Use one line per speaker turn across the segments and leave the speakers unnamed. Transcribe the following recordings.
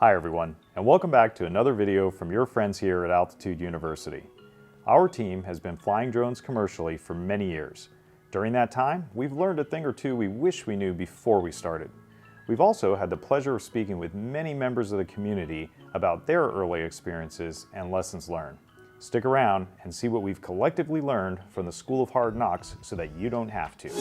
Hi everyone, and welcome back to another video from your friends here at Altitude University. Our team has been flying drones commercially for many years. During that time, we've learned a thing or two we wish we knew before we started. We've also had the pleasure of speaking with many members of the community about their early experiences and lessons learned. Stick around and see what we've collectively learned from the School of Hard Knocks so that you don't have to.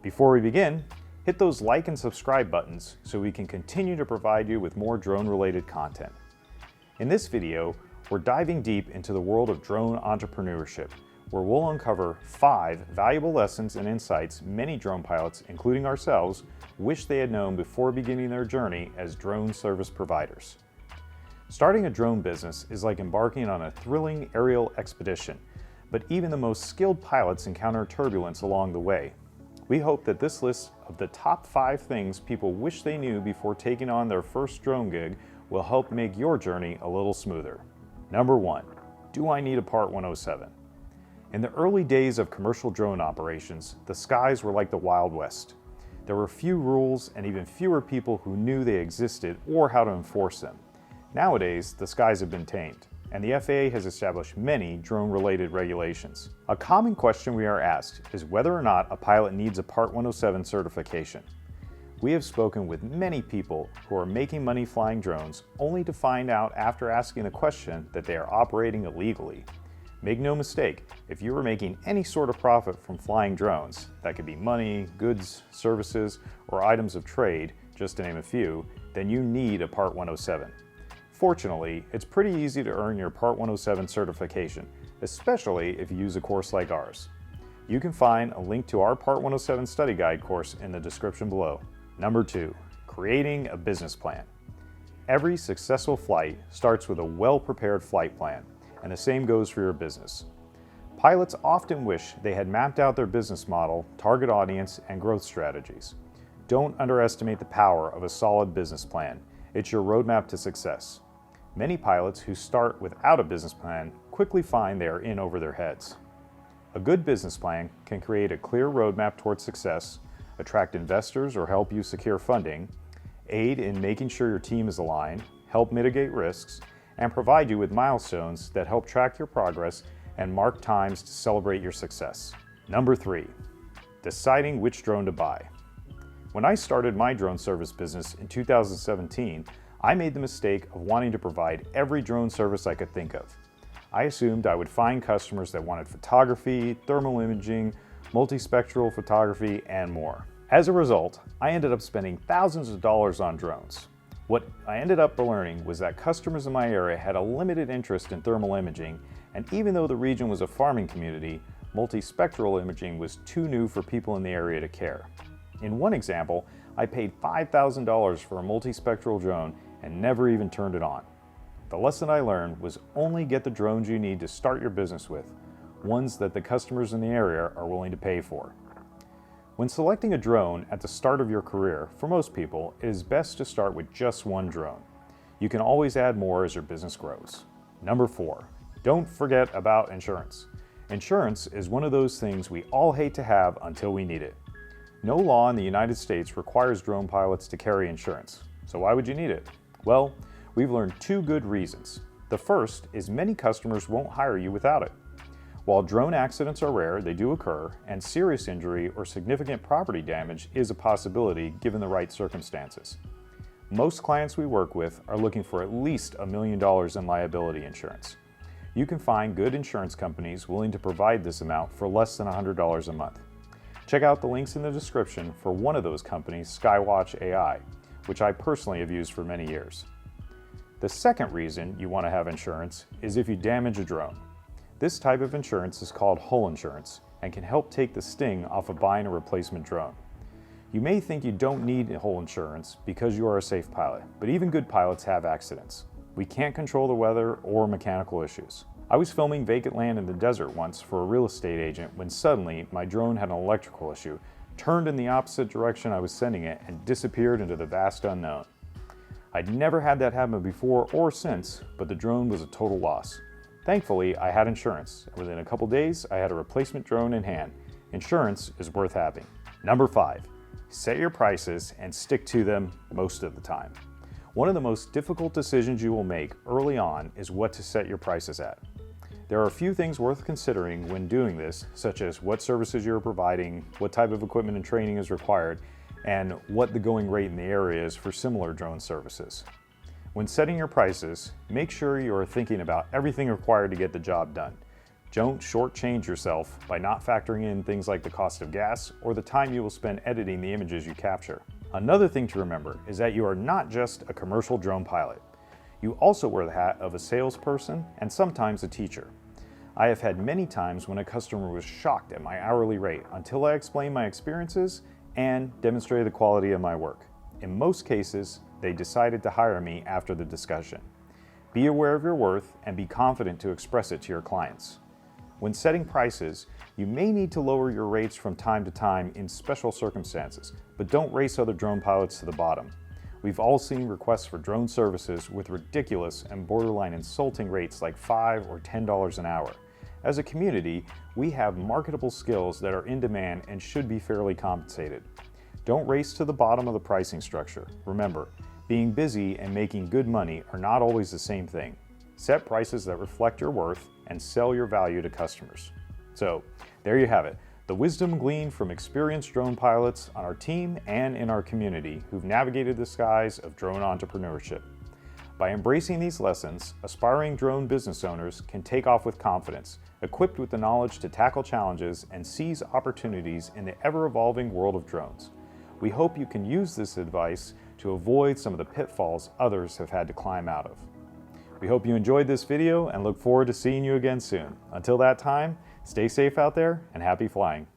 Before we begin, hit those like and subscribe buttons so we can continue to provide you with more drone-related content. In this video, we're diving deep into the world of drone entrepreneurship, where we'll uncover 5 valuable lessons and insights many drone pilots, including ourselves, wish they had known before beginning their journey as drone service providers. Starting a drone business is like embarking on a thrilling aerial expedition, but even the most skilled pilots encounter turbulence along the way. We hope that this list of the top 5 things people wish they knew before taking on their first drone gig will help make your journey a little smoother. Number 1, do I need a Part 107? In the early days of commercial drone operations, the skies were like the Wild West. There were few rules and even fewer people who knew they existed or how to enforce them. Nowadays, the skies have been tamed, and the FAA has established many drone-related regulations. A common question we are asked is whether or not a pilot needs a Part 107 certification. We have spoken with many people who are making money flying drones only to find out after asking the question that they are operating illegally. Make no mistake, if you are making any sort of profit from flying drones, that could be money, goods, services, or items of trade, just to name a few, then you need a Part 107. Fortunately, it's pretty easy to earn your Part 107 certification, especially if you use a course like ours. You can find a link to our Part 107 study guide course in the description below. Number 2, creating a business plan. Every successful flight starts with a well-prepared flight plan, and the same goes for your business. Pilots often wish they had mapped out their business model, target audience, and growth strategies. Don't underestimate the power of a solid business plan. It's your roadmap to success. Many pilots who start without a business plan quickly find they are in over their heads. A good business plan can create a clear roadmap towards success, attract investors or help you secure funding, aid in making sure your team is aligned, help mitigate risks, and provide you with milestones that help track your progress and mark times to celebrate your success. Number 3, deciding which drone to buy. When I started my drone service business in 2017, I made the mistake of wanting to provide every drone service I could think of. I assumed I would find customers that wanted photography, thermal imaging, multispectral photography, and more. As a result, I ended up spending thousands of dollars on drones. What I ended up learning was that customers in my area had a limited interest in thermal imaging, and even though the region was a farming community, multispectral imaging was too new for people in the area to care. In one example, I paid $5,000 for a multispectral drone and never even turned it on. The lesson I learned was only get the drones you need to start your business with, ones that the customers in the area are willing to pay for. When selecting a drone at the start of your career, for most people, it is best to start with just one drone. You can always add more as your business grows. Number 4, don't forget about insurance. Insurance is one of those things we all hate to have until we need it. No law in the United States requires drone pilots to carry insurance, so why would you need it? Well, we've learned 2 good reasons. The first is many customers won't hire you without it. While drone accidents are rare, they do occur, and serious injury or significant property damage is a possibility given the right circumstances. Most clients we work with are looking for at least $1 million in liability insurance. You can find good insurance companies willing to provide this amount for less than $100 a month. Check out the links in the description for one of those companies, Skywatch AI, which I personally have used for many years. The second reason you want to have insurance is if you damage a drone. This type of insurance is called hull insurance and can help take the sting off of buying a replacement drone. You may think you don't need hull insurance because you are a safe pilot, but even good pilots have accidents. We can't control the weather or mechanical issues. I was filming vacant land in the desert once for a real estate agent when suddenly my drone had an electrical issue, turned in the opposite direction I was sending it, and disappeared into the vast unknown. I'd never had that happen before or since, but the drone was a total loss. Thankfully, I had insurance, and within a couple days, I had a replacement drone in hand. Insurance is worth having. Number 5, set your prices and stick to them most of the time. One of the most difficult decisions you will make early on is what to set your prices at. There are a few things worth considering when doing this, such as what services you're providing, what type of equipment and training is required, and what the going rate in the area is for similar drone services. When setting your prices, make sure you are thinking about everything required to get the job done. Don't shortchange yourself by not factoring in things like the cost of gas or the time you will spend editing the images you capture. Another thing to remember is that you are not just a commercial drone pilot. You also wear the hat of a salesperson and sometimes a teacher. I have had many times when a customer was shocked at my hourly rate until I explained my experiences and demonstrated the quality of my work. In most cases, they decided to hire me after the discussion. Be aware of your worth and be confident to express it to your clients. When setting prices, you may need to lower your rates from time to time in special circumstances, but don't race other drone pilots to the bottom. We've all seen requests for drone services with ridiculous and borderline insulting rates like $5 or $10 an hour. As a community, we have marketable skills that are in demand and should be fairly compensated. Don't race to the bottom of the pricing structure. Remember, being busy and making good money are not always the same thing. Set prices that reflect your worth and sell your value to customers. So, there you have it. The wisdom gleaned from experienced drone pilots on our team and in our community who've navigated the skies of drone entrepreneurship. By embracing these lessons, aspiring drone business owners can take off with confidence, equipped with the knowledge to tackle challenges and seize opportunities in the ever-evolving world of drones. We hope you can use this advice to avoid some of the pitfalls others have had to climb out of. We hope you enjoyed this video and look forward to seeing you again soon. Until that time, stay safe out there and happy flying.